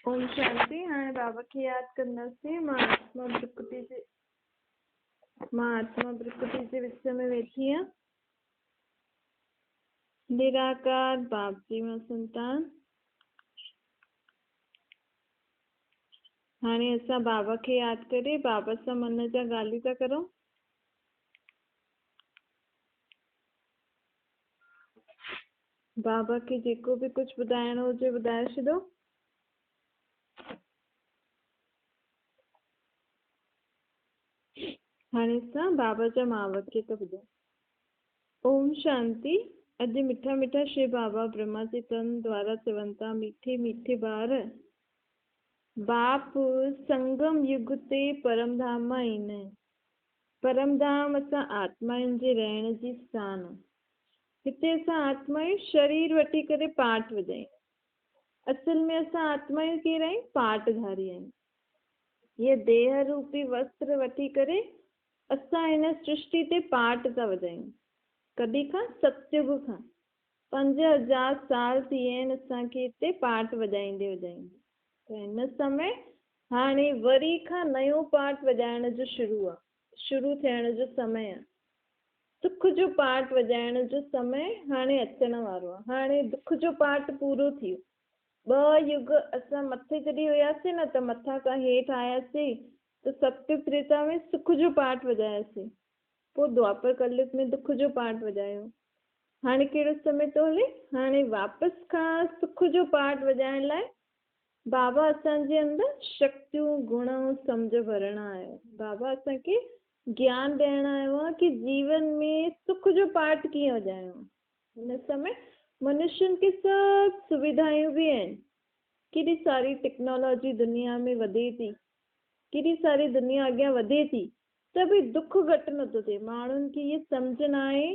ओम शांति। हाँ बाबा की याद करने से महात्मा प्रकृति के विषय में वेठी है। निराकार बाप जी में संतान हाणे असां बाबा के याद करे बाबा सां मन जा ॻाल्हियूं था करूं। बाबा के जेको भी कुछ ॿुधाइणो हुजे ॿुधाए छॾो। हाणे असां बाबा जा महावाक्य था ॿुधूं। ओम शांति। अॼु मिठा मिठा श्री बाबा ब्रह्मा जी तन द्वारा चवनि था, मीठे मीठे ॿार बाप संगम युग ते परमधाम मां ईंदा आहिनि। परमधाम असां आत्माउनि जे रहण जी स्थान। हिते असां आत्माऊं शरीर वठी करे पाठ वॼायूं। असल में असां आत्माऊं केरु आहियूं? पाठधारी आहियूं। ये देह रूपी वस्त्र वठी करे असां हिन सृष्टि ते पाठ था वॼायूं। कॾहिं खां? सतयुग खां 5000 साल थी विया आहिनि असांखे हिते पाठ वॼाईंदे वॼाईंदे। त हिन समय हाणे वरी खां नयो पाठ वॼाइण जो शुरू थियण जो समय आहे। सुख जो पाठ वॼाइण जो समय हाणे अचण वारो आहे। हाणे दुख जो पाठ पूरो थियो। 2 युग असां मथे जॾहिं हुयासीं न त मथां खां हेठि आयासीं त सत्युग त्रेता में सुख जो पाठ वॼायासीं। पोइ द्वापर कलयुग में दुख जो पाठ वॼायो। हाणे कहिड़ो समय थो हले? हाणे वापसि खां सुख जो पाठ वॼाइण लाइ बाबा असांजे अंदरि शक्तियूं गुण सम्झ भरण आयो। बाबा असांखे ज्ञान ॾियण आयो आहे कि जीवन में सुख जो पाठ कीअं वॼाइणो आहे। हिन समय मनुष्यनि खे सभु सुविधायूं बि आहिनि। केॾी सारी टेक्नोलॉजी दुनिया में वधे थी, केॾी सारी दुनिया अॻियां वधे थी, त बि दुख घटि नथो थिए। माण्हुनि खे इहे सम्झ न आहे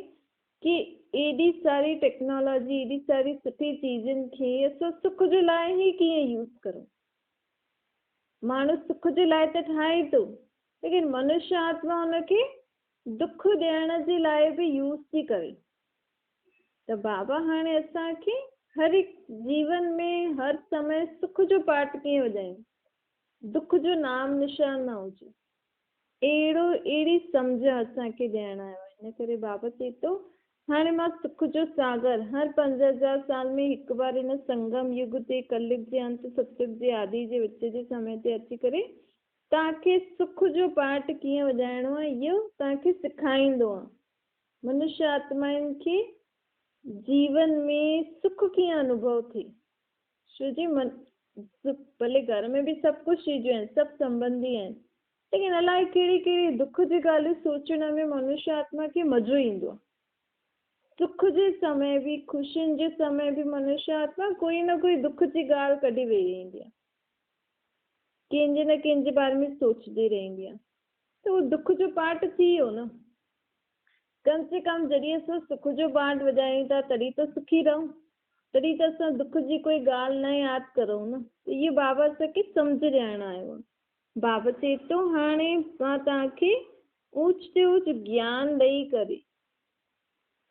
कि एॾी सारी टेक्नोलॉजी, एॾी सारी सुठी चीज़ुनि खे असां सुख जे लाइ ई कीअं यूज़ करूं। माण्हू सुख जे लाइ त ठाहे थो, लेकिन मनुष्य आत्मा हुनखे दुख ॾियण जे लाइ बि यूज़ थी करे। त बाबा हाणे असांखे हर हिकु जीवन में हर समय सुख जो पाठ कीअं वॼायूं, दुख जो नाम निशान न हुजे, अहिड़ी सम्झ असांखे ॾियण आयो आहे। हिन करे बाबा चए थो हाणे मां सुख जो सागर हर 5000 साल में हिकु बार हिन संगम युग ते कलयुग जे अंत सतयुग जे आदि जे विच जे समय ते अची करे तव्हांखे सुख जो पाठ कीअं वॼाइणो आहे इहो तव्हांखे सेखारींदो आहे। मनुष्य आत्माउनि खे जीवन में सुख कीअं अनुभव थिए। छो जी भले घर में बि सभु कुझु चीजूं आहिनि, सभु संबंधी आहिनि, लेकिन अलाए कहिड़ी कहिड़ी दुख जी ॻाल्हियूं सोचण में मनुष्य आत्मा खे मज़ो ईंदो आहे। सुख जे समय बि, ख़ुशियुनि जे समय बि मनुष्य आत्मा कोई न कोई दुख जी ॻाल्हि कढी वेही रहंदी आहे, कंहिंजे न कंहिंजे बारे में सोचदी रहंदी आहे। त उहो दुख जो पाठ थी वियो न। कम से कम जॾहिं असां सुख जो पाठ वॼायूं था तॾहिं त सुखी रहूं, तॾहिं त असां दुख जी कोई ॻाल्हि न यादि करूं न। त इहो बाबा असांखे सम्झ ॾियण आयो आहे। बाबा चए थो हाणे मां तव्हांखे ऊच ते ऊच ज्ञान ॾेई करे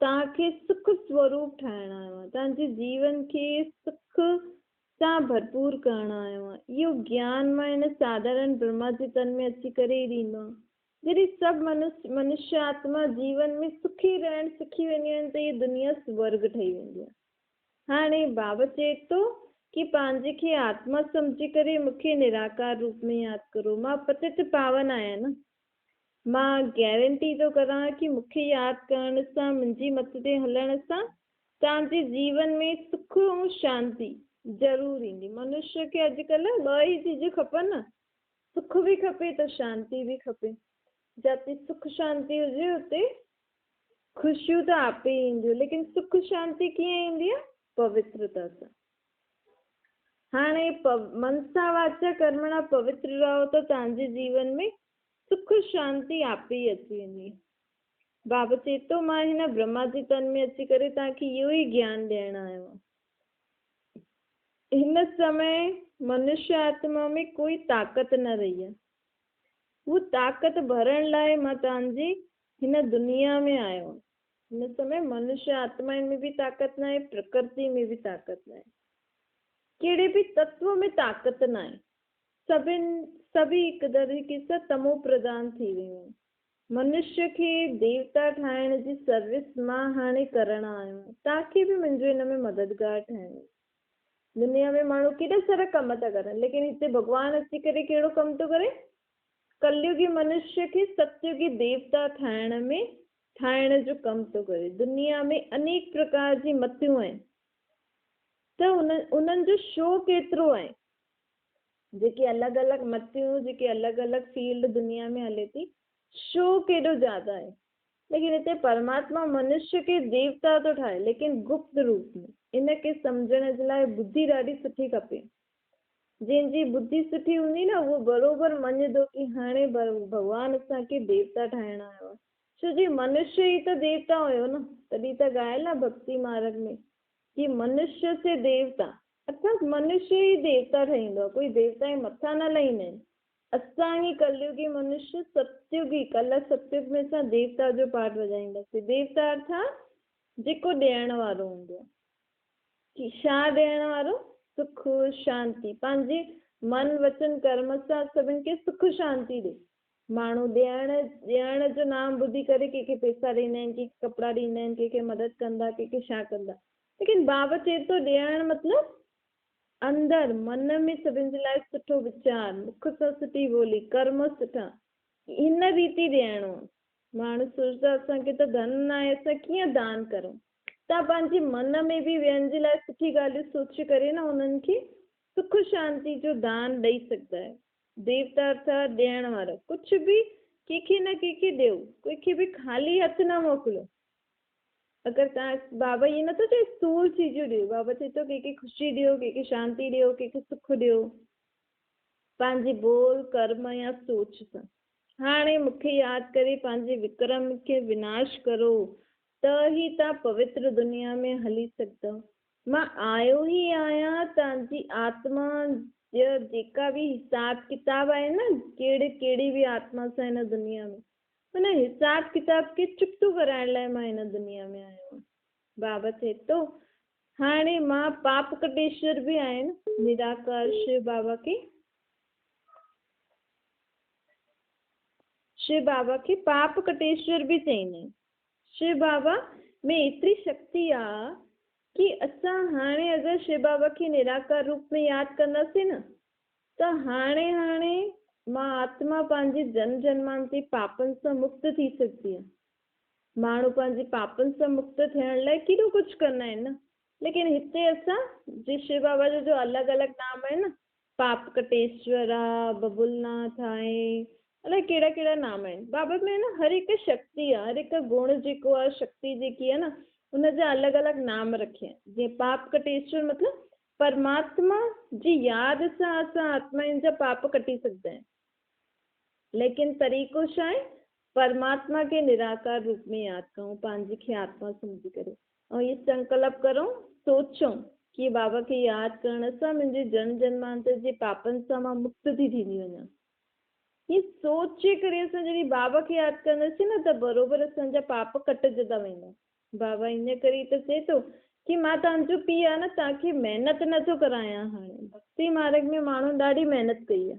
तव्हांखे सुख स्वरूप ठाहिणु आयो आहे। तव्हांजे जीवन खे सुख सां भरपूर करणु आयो आहे। इहो ज्ञान मां हिन साधारण ब्रह्मा जे तन में अची करे ई ॾींदो आहे। जॾहिं सभु मनुष्य आत्मा जीवन में सुखी रहण सिखी वेंदियूं आहिनि त इहा दुनिया स्वर्ग ठही वेंदी आहे। हाणे बाबा चए थो कि पंहिंजे खे आत्मा सम्झी करे मूंखे निराकार रूप में यादि करो। मां पतित पावन आहियां न। मां गैरेंटी थो करां कि मूंखे यादि करण सां, मुंहिंजी मत ते हलण सां तव्हांजे जीवन में सुख ऐं शांति ज़रूरु ईंदी। मनुष्य खे अॼुकल्ह 2 ई चीजूं खपनि न, सुख बि खपे त शांति बि खपे। जिते सुख शांति हुजे उते ख़ुशियूं त आपे ई ईंदियूं, लेकिन सुख शांति कीअं ईंदी आहे? पवित्रता सां। हाणे मनसा वाचा कर्मणा पवित्र रहो त तव्हांजे जीवन में सुख शांति आपे ई अची वेंदी। बाबा चए थो मां हिन ब्रह्मा जे तन में अची करे तव्हांखे इहो ई ज्ञान ॾियण आयो आहे। हिन समय मनुष्य आत्मा में कोई ताक़त न रही आहे। वो ताक़त भरण लाइ मां तव्हांजी हिन दुनिया में आयो आहियां। हिन समय मनुष्य आत्मा में भी ताक़त न आहे, प्रकृति में भी ताक़त न आहे। कहिड़े बि तत्व में ताक़त न आहे, सभी हिकु तरीक़े सां तमो प्रधान थी वियूं आहिनि। मनुष्य खे देवता ठाहिण जी सर्विस मां हाणे करण आयो आहियां, तव्हांखे बि मुंहिंजो हिन में मददगार ठाहिणो। दुनिया में माण्हू केॾा सारा कम था करनि, लेकिन हिते भॻवानु अची करे कहिड़ो कमु थो करे? कलयुगी मनुष्य खे सतयुगी देवता ठाहिण जो कमु थो करे। दुनिया में अनेक प्रकार जी मतियूं आहिनि, त उन्हनि जो शो केतिरो आहे? जेके अलॻि अलॻि मतियूं, जेके अलॻि अलॻि फील्ड दुनिया में हले थी, शो केॾो ज्यादा आहे। लेकिन हिते परमात्मा मनुष्य खे देवता थो ठाहे, लेकिन गुप्त रूप में। इनखे सम्झण जे लाइ बुद्धि ॾाढी सुठी खपे। जंहिंजी बुद्धि सुठी हूंदी न, उहो बरोबर मञंदो कि हाणे भॻवानु असांखे देवता ठाहिण आयो आहे। छो जी मनुष्य ई त देवता हुयो न, तॾहिं त ॻायल आहे भक्ति मार्ग में कि मनुष्य से देवता, अर्थात मनुष्य ई देवता ठहींदो आहे, कोई देवता जे मथां न लहींदा आहिनि। असां ई कलयुगी मनुष्य सतयुगी, कल्ह सतयुग में असां देवता जो पाठ वॼाईंदासीं। देवता अर्थात जेको ॾियण वारो हूंदो आहे। कि छा ॾियण वारो? सुख शांति, पंहिंजे मन वचन कर्म सां सभिनि खे सुख शांति ॾे। माण्हू ॾियण जो नाम ॿुधी करे कंहिंखे पैसा ॾींदा आहिनि, कंहिंखे कपिड़ा ॾींदा आहिनि, कंहिंखे मदद कंदा, कंहिंखे छा कंदा। लेकिन बाबा चए थो ॾियण मतिलबु अंदरि मन में सभिनि जे लाइ सुठो वीचार, मुख सां सुठी ॿोली, कर्म सुठा, हिन रीति ॾियणो। माण्हू सोचदा असांखे त धन न आहे, असां कीअं दान करूं? तव्हां पंहिंजे मन में बि ॿियनि जे लाइ सुठी ॻाल्हियूं सोचे करे न उन्हनि खे सुख शांति जो दान ॾेई सघंदा आहियो। देवता अर्थात ॾियण वारा, कुझु बि कंहिंखे न कंहिंखे ॾियो, कंहिंखे बि ख़ाली हथ न मोकिलियो। अगरि तव्हां, बाबा इहे नथो चए स्थूल चीजूं ॾियो, बाबा चए थो कंहिंखे ख़ुशी ॾियो, कंहिंखे शांति ॾियो, कंहिंखे सुख ॾियो, पंहिंजी बोल कर्म या सोच सां। हाणे मूंखे यादि करे पंहिंजे विक्रम खे विनाश करो, त ई तव्हां पवित्र दुनिया में हली सघंदव। मां आयो ई आहियां तव्हांजी आत्मा जेका बि हिसाब किताब आहे न, कहिड़ी बि आत्मा सां हिन दुनिया में, हुन हिसाब किताब खे चुप्तो कराइण लाइ मां हिन दुनिया में आयो आहियां। बाबा चए थो हाणे मां पाप कटेश्वर बि आहियां, निराकार शिव बाबा खे पाप कटेश्वर बि चईंदा आहिनि। शिव बाबा में एतिरी शक्ति आहे कि असां हाणे अगरि शिव बाबा खे निराकार रूप में यादि कंदासीं न, त हाणे मां आत्मा पंहिंजे जन्म जन्मांती पापनि सां मुक्त थी सघंदी आहे। माण्हू पंहिंजे पापनि सां मुक्त थियण लाइ केॾो कुझु कंदा आहिनि न, लेकिन हिते असां जे शिव बाबा जो अलॻि अलॻि नाम आहे न, पाप कटेश्वर आहे, बबुलनाथ आहे, अलाए कहिड़ा कहिड़ा नाम आहिनि। बाबा में न हर हिकु शक्ति आहे, हर हिकु गुण जेको आहे, शक्ति जेकी आहे न, हुनजा अलॻि अलॻि नाम रखिया आहिनि। जीअं पाप कटेश्वर मतिलबु परमात्मा जी यादि सां असां आत्माउनि जा पाप कटी सघंदा आहियूं। लेकिन तरीक़ो छा आहे? परमात्मा के निराकार रूप में यादि करूं, पंहिंजे खे आत्मा सम्झी करे, ऐं ये संकल्प करूं, सोचूं कि बाबा खे यादि करण सां मुंहिंजे जन्म जन्मांतर जे पापनि सां मां मुक्त थी थींदी वञा। ये सोचे करे असां जॾहिं बाबा खे यादि कंदासीं न, त बरोबरि असांजा पाप कटिजंदा वेंदा। बाबा इन करे त चए थो कि मां तव्हांजो पीउ आहे न, तव्हांखे महिनत नथो करायां। हाणे भक्ति मार्ग में माण्हू ॾाढी महिनत कई आहे,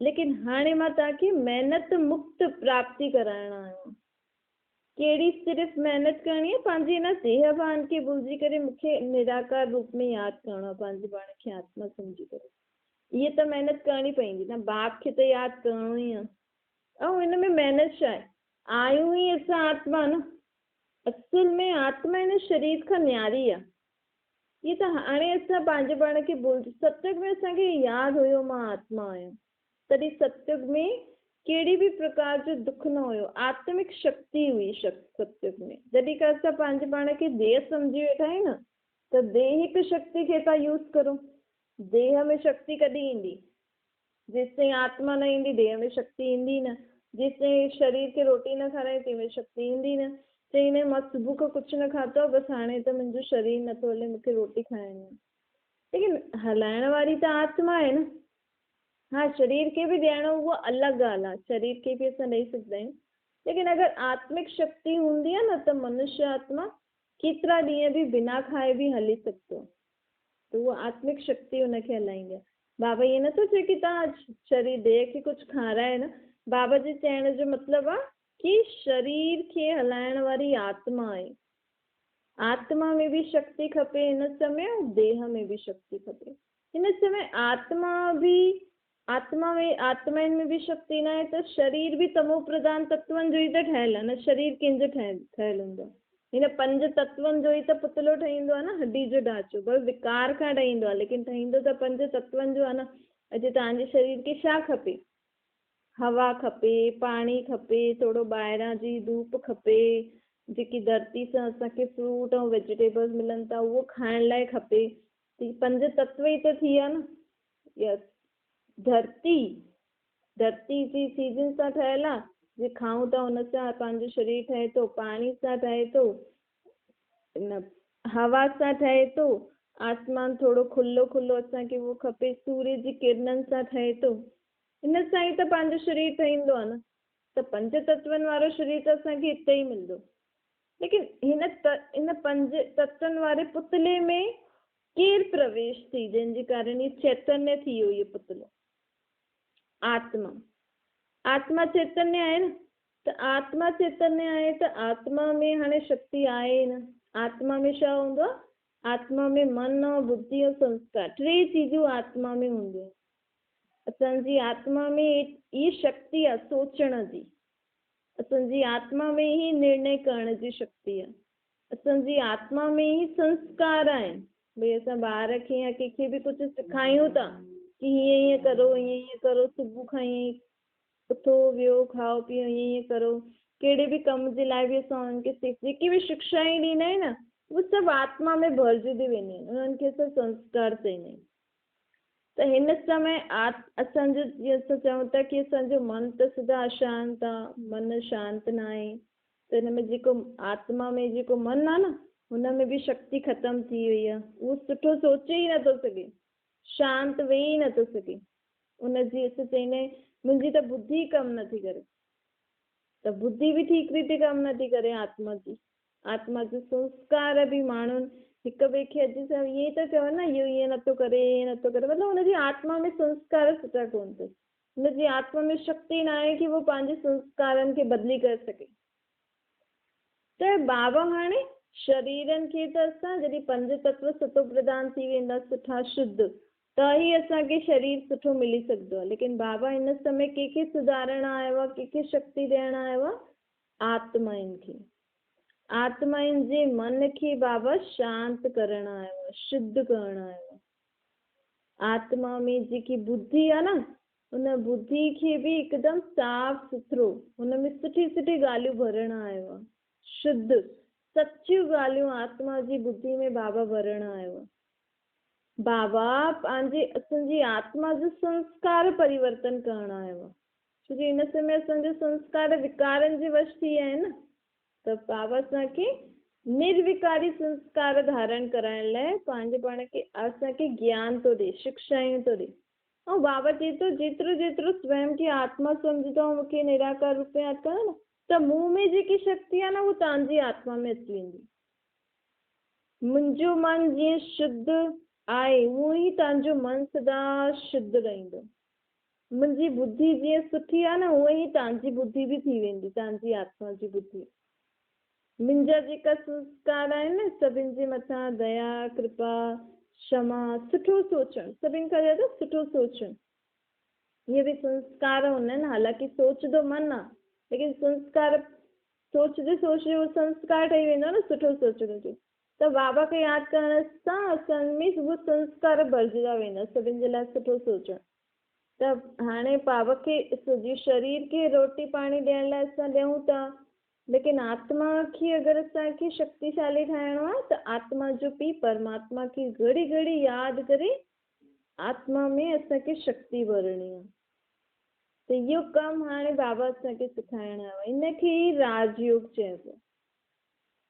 लेकिन हाणे मां तव्हांखे महिनत मुक्त प्राप्ति कराइण आयो। कहिड़ी सिर्फ़ महिनत करणी आहे? पंहिंजे हिन देह भान खे भुलिजी करे मूंखे निराकार रूप में यादि करणो आहे, पंहिंजे पाण खे आत्मा सम्झी करे। इहे त महिनत करणी पवंदी न, बाप खे त यादि करणो ई आहे। ऐं हिन में महिनत छा आहे? आहियूं ई असां आत्मा न, असुल में आत्मा हिन शरीर खां न्यारी आहे। ये त हाणे असां पंहिंजे पाण खे भुलिजी, सत्युग में असांखे यादि हुयो मां आत्मा आहियां, तॾहिं सत्युग में कहिड़ी बि प्रकार जो दुख न हुयो, आत्मिक शक्ति हुई सत्युग में। जॾहिं खां असां पंहिंजे पाण खे देह सम्झी वेठा आहियूं न, त देहिक शक्ति खे तव्हां यूज़ करो। देह में शक्ति कॾहिं ईंदी? जेसिताईं आत्मा न ईंदी देह में शक्ति ईंदी न। जेसिताईं शरीर खे रोटी न खाराए तंहिंमें शक्ति ईंदी न। चईं मां सुबुह खां कुझु न खाधो आहे, बसि हाणे त मुंहिंजो शरीर नथो हले, मूंखे रोटी खाइणी आहे। लेकिन हलाइण वारी त आत्मा आहे न। हाँ, शरीर के भी ॾियणो उहो अलॻि ॻाल्हि आहे, शरीर खे बि असां ॾेई सघंदा आहियूं। लेकिन अगरि आत्मिक शक्ति हूंदी आहे न, त मनुष्य आत्मा केतिरा ॾींहं बि बिना खाए बि हली सघंदो। तो वो आत्मिक शक्ति उनखे हलाईंदी आहे। बाबा ये नथो चए कि तव्हां शरीर देह खे कुछ खाराए न। बाबा जे चवण जो मतलब आहे कि शरीर खे हलाइण वारी आत्मा आहे। आत्मा में भी शक्ति खपे हिन समय, और देह में भी शक्ति खपे हिन समय। आत्माइन में भी शक्ति न आहे त शरीर भी तमो प्रधान तत्वनि जो ई त ठहियल आहे न। शरीर कंहिंजो ठहियल हूंदो आहे? हिन 5 तत्वनि जो ई त पुतलो ठहींदो आहे न, हड्डी जो ढांचो। बस विकार खां ठहींदो आहे, लेकिन ठहींदो त 5 तत्वनि जो आहे न। अॼु तव्हांजे शरीर खे छा खपे? हवा खपे, पाणी खपे, थोरो ॿाहिरां जी धूप खपे, जेकी धरती सां असांखे फ्रूट ऐं वेजिटेबल्स मिलनि था उहो खाइण लाइ खपे। 5 तत्व ई त थी विया न। यस, धरती जी चीजुनि सां ठहियल आहे, जे खाऊं था हुन सां पंहिंजो शरीर ठहे थो। पाणी सां ठहे थो, हवा सां ठहे थो, आसमान थोरो खुलो खुलो असांखे उहो खपे, सूर्य जी किरणनि सां ठहे थो। हिन सां ई त पंहिंजो शरीर ठहींदो आहे न। त 5 तत्वनि वारो शरीर त असांखे हिते ई मिलंदो। लेकिन हिन 5 तत्वनि वारे पुतले में केरु प्रवेश थी, जंहिंजे कारण ये चैतन्य थी वियो ये पुतलो? आत्मा चैतन्य आहे न। त आत्मा चैतन्य आहे त आत्मा में हाणे शक्ति आहे न। आत्मा में छा हूंदो आहे? आत्मा में मन और बुद्धि और संस्कार 3 चीजूं आत्मा में हूंदियूं। असांजी आत्मा में ये शक्ति आहे सोचण जी। असांजी आत्मा में ही निर्णय करण जी शक्ति आहे। असांजी आत्मा में ही संस्कार आहिनि। भई असां ॿार खे या कंहिंखे बि कुझु सेखारियूं था कि हीअं हीअं करो, सुबुह खां ईअं उथो वियो खाओ पीओ हीअं करो। कहिड़े बि कम जे लाइ बि असां उन्हनि खे जेकी बि शिक्षाएं ॾींदा आहियूं न, उहे सभु आत्मा में भरिजंदी वेंदियूं आहिनि। उन्हनि खे असां संस्कार चईंदा आहियूं। त हिन समय असांजो जीअं असां चऊं था कि असांजो मन त सदा अशांत आहे, मन शांत न आहे। त हिन में जेको आत्मा में जेको मन आहे न, हुन में बि शक्ति ख़तम थी वई आहे। उहो सुठो सोचे ई नथो सघे, शांत वेही नथो सघे। उनजी असां चईंदा आहियूं मुंहिंजी त बुद्धि कमु नथी करे। त बुद्धि बि ठीक रीति कमु नथी करे। आत्मा जो संस्कार बि माण्हुनि हिक ॿिए खे अॼु सां ईअं ई था चवनि न, इहो ईअं नथो करे, ईअं नथो करे। मतिलबु हुनजी आत्मा में संस्कार सुठा कोन अथसि। हुनजी आत्मा में शक्ति न आहे कि वो पंहिंजे संस्कारनि खे बदिली करे सघे। त बाबा हाणे शरीरनि खे त असां जॾहिं 5 तत्व सतो प्रधान थी वेंदा सुठा शुद्ध, त ई असांखे शरीर सुठो मिली सघंदो आहे। लेकिन बाबा हिन समय कंहिंखे सुधारण आयो आहे, कंहिंखे शक्ति ॾियण आयो आहे? आत्माउनि खे। आत्माउनि जे मन खे बाबा शांत करण आयो आहे, शुद्ध करण आयो आहे। आत्मा में जेकी बुद्धि आहे न, उन बुद्धि खे बि हिकदमि साफ़ सुथरो, हुन में सुठी सुठी ॻाल्हियूं भरण आयो आहे। शुद्ध सचियूं ॻाल्हियूं आत्मा जी बुद्धि में बाबा भरण आयो आहे। बाबा पंहिंजे असांजी आत्मा जो संस्कार परिवर्तन करण आयो आहे। छो कि हिन समय असांजो संस्कार विकारनि जे वश थी विया आहिनि न। त बाबा असांखे निर्विकारी संस्कार धारण कराइण लाइ पंहिंजे पाण खे असांखे ज्ञान थो ॾे, शिक्षायूं थो ॾे। ऐं बाबा चए थो जेतिरो जेतिरो स्वयं खे आत्मा सम्झंदो ऐं मूंखे निराकार रूप में यादि कयो न, त मूं में जेकी शक्ति आहे न, उहो तव्हांजी आत्मा में अची वेंदी। मुंहिंजो मन जीअं शुद्ध आहे, उहो ई तव्हांजो मन सदा शुद्ध रहंदो। मुंहिंजी बुद्धि जीअं सुठी आहे न, उहो ई तव्हांजी बुद्धि बि थी वेंदी, तव्हांजी आत्मा जी बुद्धि। मुंहिंजा जेका संस्कार आहिनि, सभिनि जे मथां दया, कृपा, क्षमा, सुठो सोचणु, सभिनि खां ज्यादा सुठो सोचणु, इहे बि संस्कार हूंदा आहिनि। हालांकि सोचंदो मन आहे, लेकिन संस्कार सोचदे सोचदे उहो संस्कार ठही वेंदो आहे न, सुठो सोचण जो। त बाबा खे यादि करण सां असां में उहे संस्कार भरिजंदा वेंदा, सभिनि जे लाइ सुठो सोचणु। त हाणे बाबा खे सॼे शरीर खे रोटी पाणी ॾियण लाइ असां ॾियूं था, लेकिन आत्मा खे अगरि असांखे शक्तिशाली ठाहिणो आहे त आत्मा जो पी परमात्मा खे घड़ी घड़ी यादि करे आत्मा में असांखे शक्ति भरणी आहे। त इहो कमु हाणे बाबा असांखे सेखारणु आयो आहे। इनखे ई राजयोग चइबो।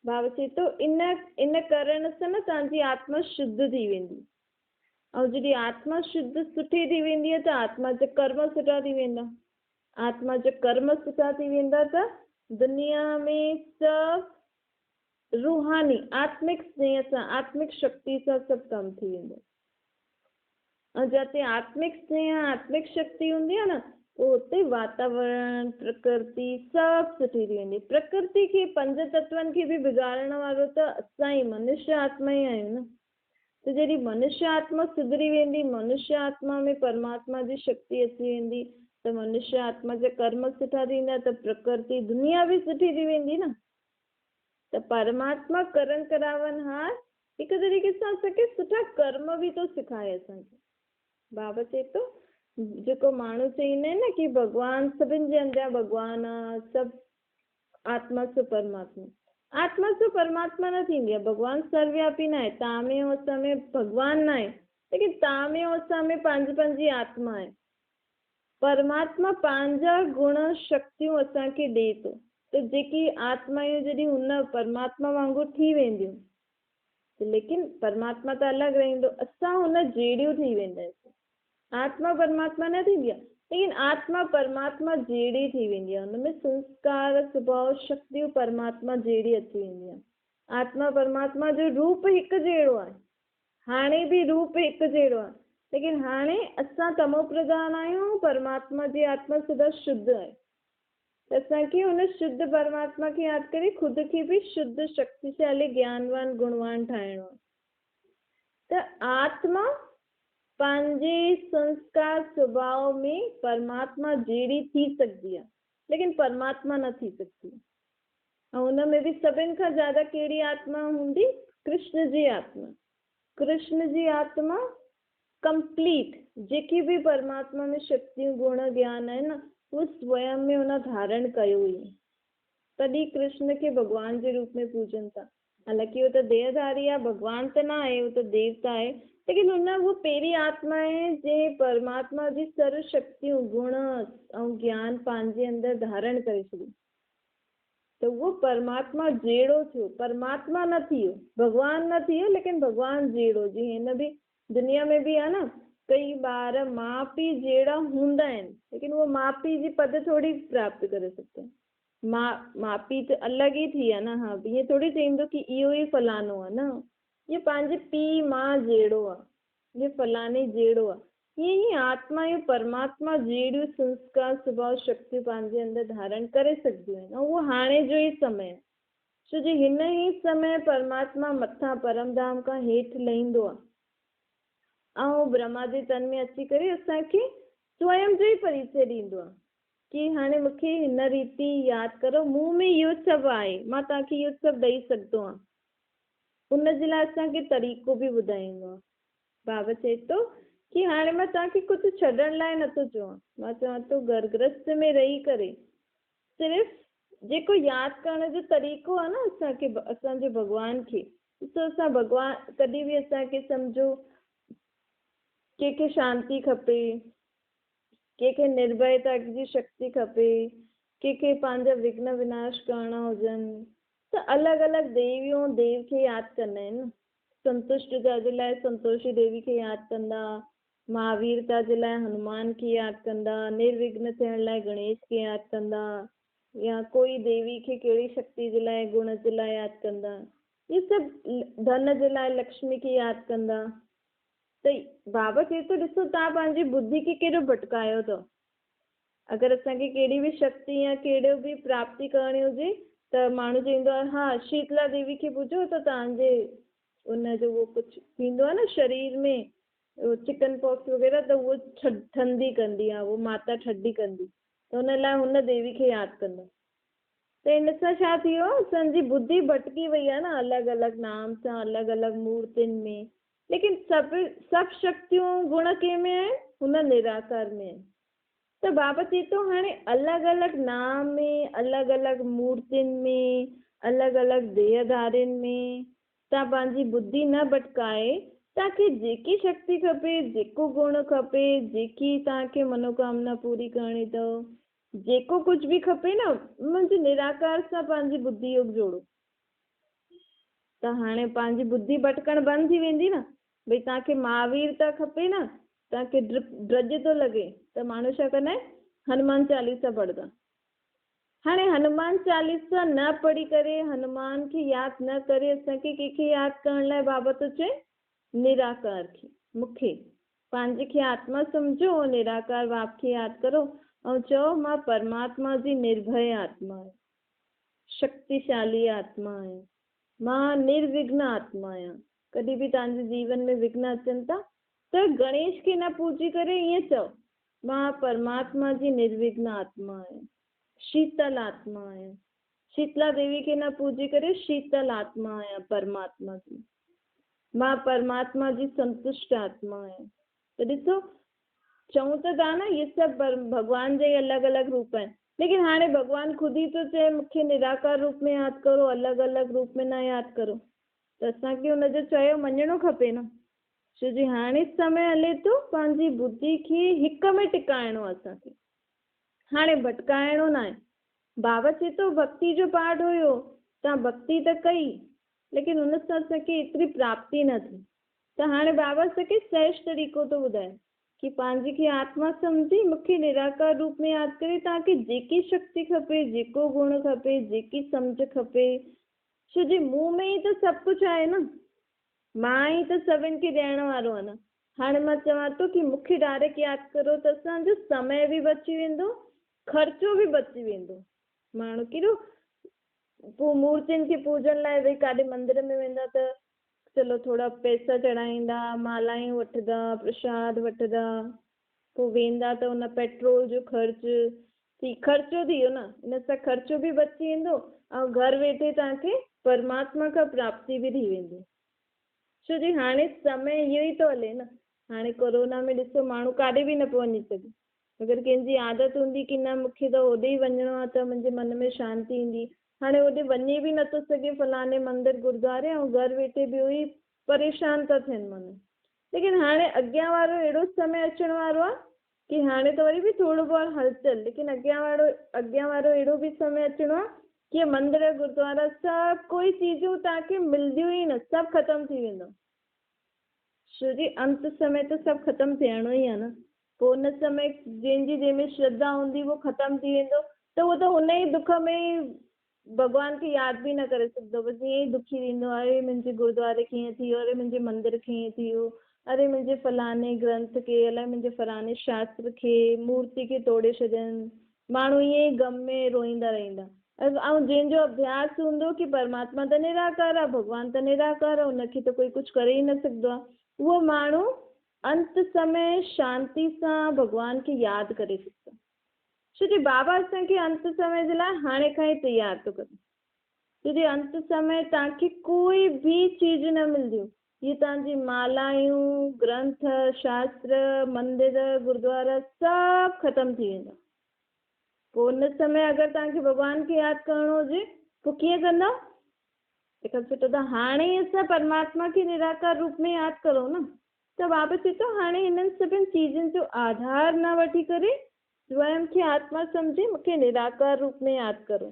बाबा चए थो इन करण सां न तव्हांजी आत्मा शुद्ध थी वेंदी। ऐं जॾहिं आत्मा शुद्ध सुठी थी वेंदी आहे त आत्मा जा कर्म सुठा थी वेंदा। आत्मा जा कर्म सुठा थी वेंदा त दुनिया में सभु रूहानी आत्मिक स्नेह सां, आत्मिक शक्ति सां सभु कमु थी वेंदो। ऐं जिते आत्मिक स्नेह आत्मिक शक्ति हूंदी आहे न, पोइ हुते वातावरण प्रकृति सभु सुठी थी वेंदी। प्रकृति खे पंज तत्वनि खे बि बिगाड़ण वारो त असां ई मनुष्य आत्मा ई आहियूं न। त जॾहिं मनुष्य आत्मा सुधरी वेंदी, मनुष्य आत्मा में परमात्मा जी शक्ति अची वेंदी, त मनुष्य आत्मा जा कर्म सुठा थींदा, त प्रकृति दुनिया बि सुठी थी वेंदी न। त परमात्मा करण करावनहार हिकु तरीक़े सां असांखे सुठा कर्म बि थो सेखारे असांखे। बाबा चए थो जेको माण्हू चईंदा आहिनि न कि भॻवानु सभिनि जे अंदरि भॻवानु आहे, सभु आत्मा सो परमात्मा, आत्मा सो परमात्मा न थींदी आहे। भॻवानु सर्वव्यापी न आहे, तव्हां में ऐं असां में भॻवानु न आहे, लेकिन तव्हां में ऐं असां में पंहिंजी पंहिंजी आत्मा आहे। परमात्मा पंहिंजा गुण शक्तियूं असांखे ॾे थो, त जेकी आत्मायूं जॾहिं हुन परमात्मा वांगुरु थी वेंदियूं, लेकिन परमात्मा त अलॻि रहंदो, असां हुन जहिड़ियूं थी वेंदासीं। आत्मा परमात्मा न थींदी आहे, लेकिन आत्मा परमात्मा जहिड़ी थी वेंदी आहे। हुनमें संस्कार स्वभाव शक्तियूं परमात्मा जहिड़ी अची वेंदी आहे। आत्मा परमात्मा जो रूप हिकु जहिड़ो आहे, हाणे बि रूप हिकु जहिड़ो आहे, लेकिन हाणे असां तमो प्रधान आहियूं, परमात्मा जी आत्मा सदा शुद्ध आहे। त असांखे हुन शुद्ध परमात्मा खे यादि करे ख़ुदि खे बि शुद्ध शक्तिशाली ज्ञानवान गुणवान ठाहिणो आहे। त आत्मा पंहिंजे संस्कार स्वभाव में परमात्मा जहिड़ी थी सघंदी आहे, लेकिन परमात्मा न थी सघंदी। ऐं हुन में बि सभिनि खां ज़्यादा कहिड़ी आत्मा हूंदी? कृष्ण जी आत्मा। कृष्ण जी आत्मा कंप्लीट, जेकी बि परमात्मा में शक्तियूं गुण ज्ञान आहे न, उहो स्वयं में हुन धारण कयो ई, तॾहिं कृष्ण खे भॻवान जे रूप में पूजनि था। हालांकि उहो त देहधारी आहे, भॻवान त न आहे, उहो त देवता आहे, लेकिन हुन वो पहिरीं आत्मा आहे जे परमात्मा जी सर्व शक्तियूं गुण ऐं ज्ञान पंहिंजे अंदरि धारण करे छॾियो, त उहो परमात्मा जहिड़ो थियो, परमात्मा न थियो, भॻवान न थियो, लेकिन भॻवान जहिड़ो। जीअं हिन बि दुनिया में बि आहे न, कई ॿार माउ पीउ जहिड़ा हूंदा आहिनि, लेकिन उहो माउ पीउ जी पद थोरी प्राप्त करे सघंदा आहिनि। माउ पीउ त अलॻि ई थी विया न। हा, ईअं थोरी चईंदो कि इहो ई फलानो आहे न, इहो पंहिंजे पीउ माउ जहिड़ो आहे, इहो फलाने जहिड़ो आहे। ईअं ई आत्मायूं परमात्मा जहिड़ियूं संस्कार स्वभाव शक्तियूं पंहिंजे अंदरि धारण करे सघंदियूं आहिनि। ऐं उहो हाणे जो ई समय आहे, छो जो हिन ई समय परमात्मा मथां परमधाम खां हेठि लहींदो आहे ऐं ब्रह्मा जे तन में अची करे असांखे स्वयं जो ई परिचय ॾींदो आहे कि हाणे मूंखे हिन रीति यादि करो, मूं में इहो सभु आहे, मां तव्हांखे इहो सभु ॾेई सघंदो आहियां। उन जे लाइ असांखे तरीक़ो बि ॿुधाईंदो आहे। बाबा चए थो कि हाणे मां तव्हांखे कुझु छॾण लाइ नथो चवां, मां चवां थो घर गृहस्थ में रही करे सिर्फ़ु जेको यादि करण जो तरीक़ो आहे न असांखे, असांजे भॻवान खे, ॾिसो असां भॻवान कॾहिं बि असांखे सम्झो कंहिंखे शांती खपे, कंहिंखे निर्भयता जी शक्ति खपे, कंहिंखे पंहिंजा विघ्न विनाश करणा हुजनि, त अलॻि अलॻि देवियूं देव खे यादि कंदा आहिनि। संतुष्टता जे लाइ संतोषी देवी खे यादि कंदा, महावीरता जे लाइ हनुमान खे यादि कंदा, निर्विघ्न थियण लाइ गणेश खे यादि कंदा, या कोई देवी खे कहिड़ी शक्ति जे लाइ गुण जे लाइ यादि कंदा, इहे सभु धन जे लाइ लक्ष्मी खे यादि कंदा। त बाबा चए थो ॾिसो तव्हां पंहिंजी बुद्धि खे केॾो भटकायो अथव। अगरि असांखे कहिड़ी बि शक्ति या कहिड़ो बि प्राप्ति करणी हुजे त माण्हू चवंदो आहे हा शीतला देवी खे पूजो त तव्हांजे उनजो उहो कुझु थींदो आहे न शरीर में चिकन पॉक्स वग़ैरह, त उहो ठंडी कंदी आहे, उहो माता ठंडी कंदी, त हुन लाइ हुन देवी खे यादि कंदा। त हिन सां छा थी वियो, असांजी बुद्धि भटकी वई आहे न अलॻि अलॻि नाम सां, अलॻि अलॻि मूर्तियुनि में, लेकिन सभु शक्तियूं गुण कंहिं में आहिनि? हुन निराकार में आहिनि। त बाबा चए थो हाणे अलॻि अलॻि नाम में, अलॻि अलॻि मूर्तियुनि में, अलॻि अलॻि देहधारियुनि में तव्हां पंहिंजी बुद्धि न भटकाए, तव्हांखे जेकी शक्ति खपे, जेको गुण खपे, जेकी तव्हांखे मनोकामना पूरी करणी अथव, जेको कुझु बि खपे न, मुंहिंजे निराकार सां पंहिंजी बुद्धि योग जोड़ो, त हाणे पंहिंजी बुद्धि भटकण बंदि थी वेंदी न। भई तव्हांखे महावीरता खपे न, तव्हांखे ड्रज थो लॻे, त माण्हू छा कंदा आहिनि? हनुमान चालीसा पढ़ंदा। हाणे हनुमान चालीसा न पढ़ी करे, हनुमान खे यादि न करे, असांखे कंहिंखे यादि करण लाइ बाबा थो चए? निराकार खे, मूंखे। पंहिंजे खे आत्मा सम्झो, निराकार बाप खे यादि करो ऐं चओ मां परमात्मा जी निर्भय आत्मा आहियां, शक्तिशाली आत्मा आहियां, मां निर्विघ्न आत्मा आहियां। कॾहिं बि तव्हांजे जीवन में विघ्न अचनि था त गणेश खे न पूजी करे ईअं चओ मां परमात्मा जी निर्विघ्न आत्मा आहियां, शीतल आत्मा आहियां। शीतला देवी खे न पूजी करे शीतल आत्मा आहियां परमात्मा जी, मां परमात्मा जी संतुष्ट आत्मा आहियां। त ॾिसो चऊं त था न इहे सभु भॻवान जे अलॻि अलॻि रूप आहिनि, लेकिन हाणे भॻवान ख़ुदि ई तो चए मूंखे निराकार रूप में यादि करो, अलॻि अलॻि रूप में न यादि करो। त असांखे हुनजो चयो मञिणो खपे न, छो जी हाणे समय हले थो पंहिंजी बुद्धि खे हिक में टिकाइणो आहे असांखे, हाणे भटकाइणो न आहे। बाबा चए थो भक्ति जो पाठ हुयो, तव्हां भक्ति त कई लेकिन हुन सां असांखे एतिरी प्राप्ति न थी, त हाणे बाबा असांखे सहज तरीक़ो थो ॿुधाए कि पंहिंजी खे आत्मा सम्झी मूंखे निराकार रूप में यादि करे तव्हांखे जेकी शक्ति खपे, जेको गुण खपे, जेकी सम्झ खपे, छो जी मूं में ई त सभु कुझु आहे न, मां ई त सभिनि खे ॾियण वारो आहे न। हाणे मां चवां थो कि मूंखे डायरेक्ट यादि करो त असांजो समय बि बची वेंदो, ख़र्चो बि बची वेंदो। माण्हू केॾो मूर्तियुनि खे पूजण लाइ भई काॾे मंदर में वेंदा त चलो थोड़ा पैसा चढ़ाईंदा, मालायूं वठंदा, प्रसाद वठंदा, पोइ वेंदा त हुन पेट्रोल जो ख़र्चो थी वियो न, इन सां ख़र्चो बि बची वेंदो ऐं घर वेठे तव्हांखे परमात्मा खां प्राप्ति बि थी वेंदी। छो जी हाणे समय इहो ई थो हले न, हाणे कोरोना में ॾिसो माण्हू काॾे बि न पियो वञी सघे। अगरि कंहिंजी आदत हूंदी कि न मूंखे त होॾे ई वञिणो आहे त मुंहिंजे मन में शांती ईंदी, हाणे होॾे वञी बि नथो सघे फलाणे मंदिर गुरुद्वारे ऐं घर वेठे बि ई परेशान था थियनि माण्हू। लेकिन हाणे अॻियां वारो अहिड़ो समय अचण वारो आहे कि हाणे त वरी बि थोरो बहुत हलचल, लेकिन अॻियां वारो अहिड़ो बि समय अचिणो आहे कि मंदिर गुरुद्वारा सभु कोई चीजूं तव्हांखे मिलंदियूं ई न, सभु ख़तम थी वेंदो। छो जी अंत समय त सभु ख़तम थियणो ई आहे न, पोइ हुन समय जंहिंजी जंहिंमें श्रद्धा हूंदी उहो ख़तम थी वेंदो त उहो त हुन ई दुख में ई भॻवान खे यादि बि न करे सघंदो, बसि ईअं ई दुखी थींदो, अरे मुंहिंजे गुरुद्वारे कीअं थी वियो, अरे मुंहिंजे मंदर कीअं थी वियो, अरे मुंहिंजे फलाणे ग्रंथ खे, अलाए मुंहिंजे फलाणे शास्त्र खे, मूर्ति खे तोड़े छॾनि। माण्हू ईअं ई गम में रोईंदा रहंदा। ऐं जंहिंजो अभ्यास हूंदो कि परमात्मा त निराकार आहे, भॻवान त निराकार आहे, हुनखे त कोई कुझु करे ई न सघंदो आहे, उहो माण्हू अंत समय शांति सां भॻवान खे यादि करे सघंदो। छो जी बाबा असांखे अंत समय जे लाइ हाणे खां ई तयार थो करे, छो जी अंत समय तव्हांखे कोई बि चीज न मिलंदियूं, ये तव्हांजी मालायूं, ग्रंथ, शास्त्र, मंदिर, गुरुद्वारा सभु ख़तम थी वेंदा। पोइ हुन समय अगरि तव्हांखे भॻवान खे यादि करिणो हुजे पोइ कीअं कंदा? तंहिंखां सुठो त हाणे ई असां परमात्मा खे निराकार रूप में यादि करो न। त बाबा चए थो हाणे हिननि सभिनि चीजनि जो आधार न वठी करे स्वयं खे आत्मा सम्झी मूंखे निराकार रूप में यादि करो।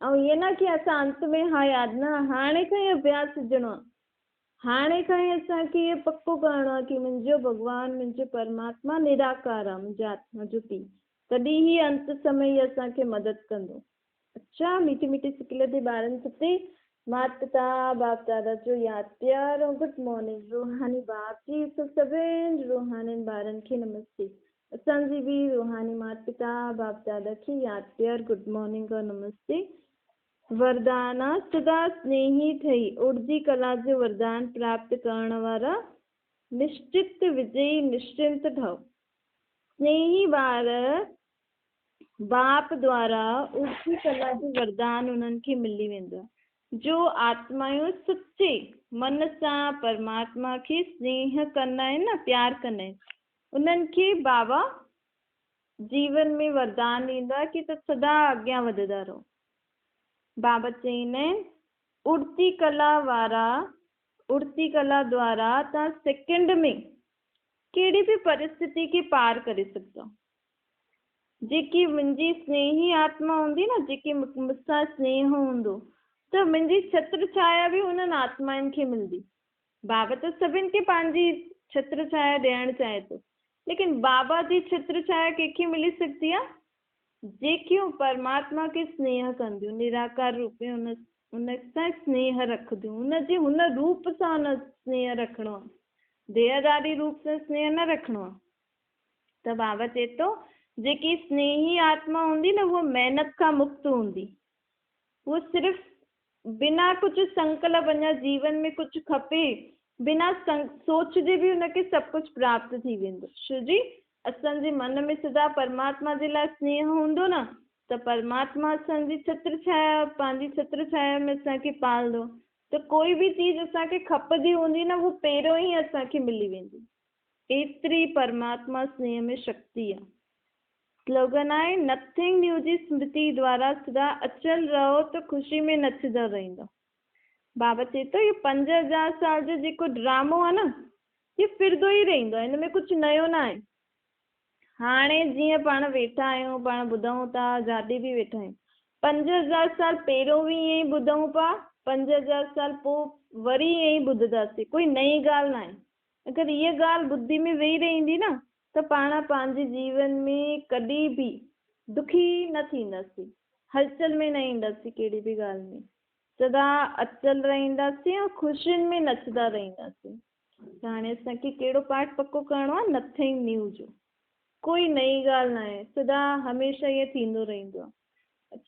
ऐं ईअं न कि असां अंत में हा यादि न, हाणे खां ई अभ्यास विझणो आहे, हाणे खां ई असांखे इहो पको करिणो आहे कि मुंहिंजो भॻवानु, मुंहिंजो परमात्मा निराकार आहे, मुंहिंजे आत्मा जो पीउ, तॾहिं ई अंत समय ई असांखे मदद कंदो। अच्छा मीठी मीठी सिकल ते ॿारनि सभु माता पिता बाप दादा जो यादि प्यार ऐं गुड मॉर्निंग। रूहानी बाप जी सभिनि रूहानी ॿारनि खे नमस्ते। असांजी बि रूहानी माता पिता बाप दादा खे यादि प्यार गुड मॉर्निंग और नमस्ते। वरदान सदा स्नेही ठही उर्जी कला जो वरदान प्राप्त करण वारा निश्चित विजयी निश्चिंत ठहो। स्नेही ॿार बाप द्वारा उर्जी कला जो वरदान उन्हनि खे मिली वेंदो आहे। जो आत्मायूं सच्चे मन सां परमात्मा खे स्नेह कंदा आहिनि न, प्यार कंदा आहिनि, उन्हनि खे बाबा जीवन में वरदान ॾींदा आहे कि त सदा अॻियां वधंदा रहो। बाबा चईंदा आहिनि उड़ती कला द्वारा तव्हां सेकेंड में कहिड़ी बि परिस्थिति खे पार करे सघंदा। जेकी मुंहिंजी स्नेही आत्मा हूंदी न, जेकी मूंसां स्नेह हूंदो त मुंहिंजी छत्र छाया बि हुननि आत्माउनि खे मिलंदी। बाबा त सभिनि खे पंहिंजी छत्र छाया ॾियणु चाहे थो, लेकिन बाबा जी छत्र छाया कंहिंखे मिली सघंदी आहे? जेकियूं परमात्मा खे स्नेह कंदियूं, निराकार रूप में उन सां स्नेह रखंदियूं, हुन रूप सां हुन स्नेह रखिणो आहे। देहदारी रूप सां स्नेह न रखिणो आहे। त बाबा चए थो जेकी स्नेही आत्मा हूंदी न उहा महिनत खां मुक्त हूंदी, वो सिर्फ़ बिना कुछ संकल्प अञा जीवन में कुछ खपे बिना सोचजे भी उनखे सब कुछ प्राप्त थी वेंदो। छो जी असांजे मन में सदा परमात्मा जे लाइ स्नेह हूंदो न त परमात्मा असांजी छत्र छाया पंहिंजी छत्र छाया में असांखे पालंदो। त कोई भी चीज असांखे खपंदी हूंदी न वो पहिरियों ई असांखे मिली वेंदी। एतिरी परमात्मा स्नेह में शक्ति आहे। स्लोगन आहे नथिंग न्यू जी स्मृति द्वारा सदा अचल रहो त ख़ुशी में नचंदा रहंदा। बाबा चए थो ये 5000 साल जो जेको ड्रामो आहे न ये फिरंदो ई रहंदो आहे, हिन में कुझु नयो न आहे। हाणे जीअं पाण वेठा आहियूं, पाण ॿुधूं था, जाॾे बि वेठा आहियूं, 5000 साल पहिरियों बि ईअं ई ॿुधूं पिया, 5000 साल पोइ वरी ईअं ई ॿुधंदासीं, कोई नई ॻाल्हि न आहे। अगरि इहा ॻाल्हि ॿुधी में वेही रहंदी न त पाण पंहिंजे जीवन में कॾहिं बि दुखी न थींदासीं, हलचल में न ईंदासीं, कहिड़ी बि ॻाल्हि में सदा अचल रहंदासीं ऐं ख़ुशियुनि में नचंदा रहंदासीं। त हाणे असांखे कहिड़ो पाठ पको करिणो आहे? नथिंग न्यू जो, कोई नई ॻाल्हि न आहे, सदा हमेशह ईअं थींदो रहंदो आहे।